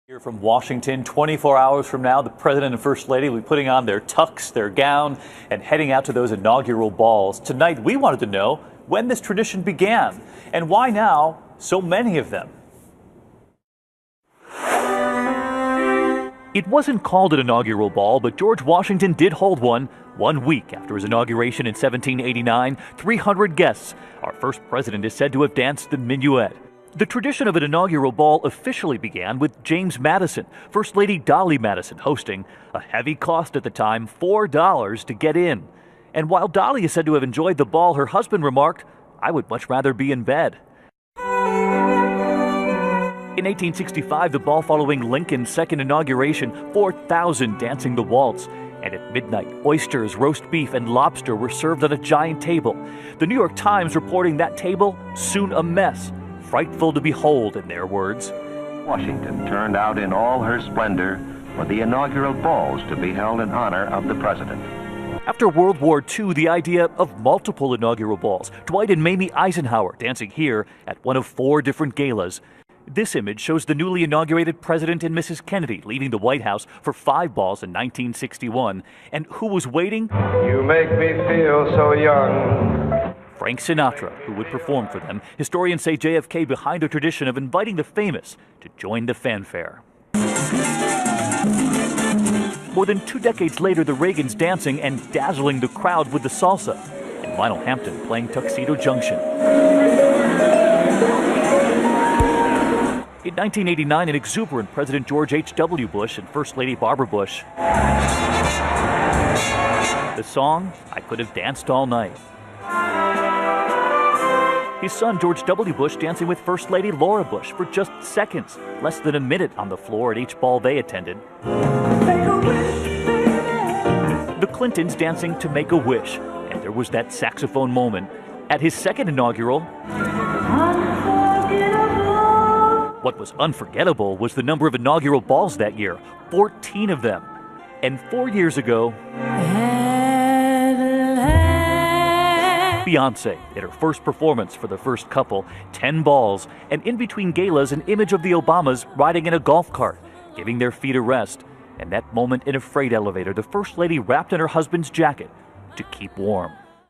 Here from Washington, 24 hours from now, the President and First Lady will be putting on their tux, their gown, and heading out to those inaugural balls. Tonight, we wanted to know when this tradition began and why now so many of them. It wasn't called an inaugural ball, but George Washington did hold one 1 week after his inauguration in 1789. 300 guests. Our first president is said to have danced the minuet. The tradition of an inaugural ball officially began with James Madison, First Lady Dolly Madison hosting, a heavy cost at the time, $4 to get in. And while Dolly is said to have enjoyed the ball, her husband remarked, "I would much rather be in bed." In 1865, the ball following Lincoln's second inauguration, 4,000 dancing the waltz. And at midnight, oysters, roast beef, and lobster were served on a giant table. The New York Times reporting that table, soon a mess. Frightful to behold, in their words. Washington turned out in all her splendor for the inaugural balls to be held in honor of the president. After World War II, the idea of multiple inaugural balls. Dwight and Mamie Eisenhower dancing here at one of 4 different galas. This image shows the newly inaugurated President and Mrs. Kennedy leaving the White House for 5 balls in 1961. And who was waiting? You make me feel so young. Frank Sinatra, who would perform for them. Historians say JFK behind a tradition of inviting the famous to join the fanfare. More than 2 decades later, the Reagans dancing and dazzling the crowd with the salsa, and Lionel Hampton playing Tuxedo Junction. In 1989, an exuberant President George H.W. Bush and First Lady Barbara Bush. The song, "I Could Have Danced All Night." His son, George W. Bush, dancing with First Lady Laura Bush for just seconds, less than a minute on the floor at each ball they attended. The Clintons dancing to Make a Wish, and there was that saxophone moment. At his second inaugural, what was unforgettable was the number of inaugural balls that year, 14 of them. And 4 years ago, Beyoncé at her first performance for the first couple, 10 balls, and in between galas, an image of the Obamas riding in a golf cart, giving their feet a rest. And that moment in a freight elevator, the First Lady wrapped in her husband's jacket to keep warm.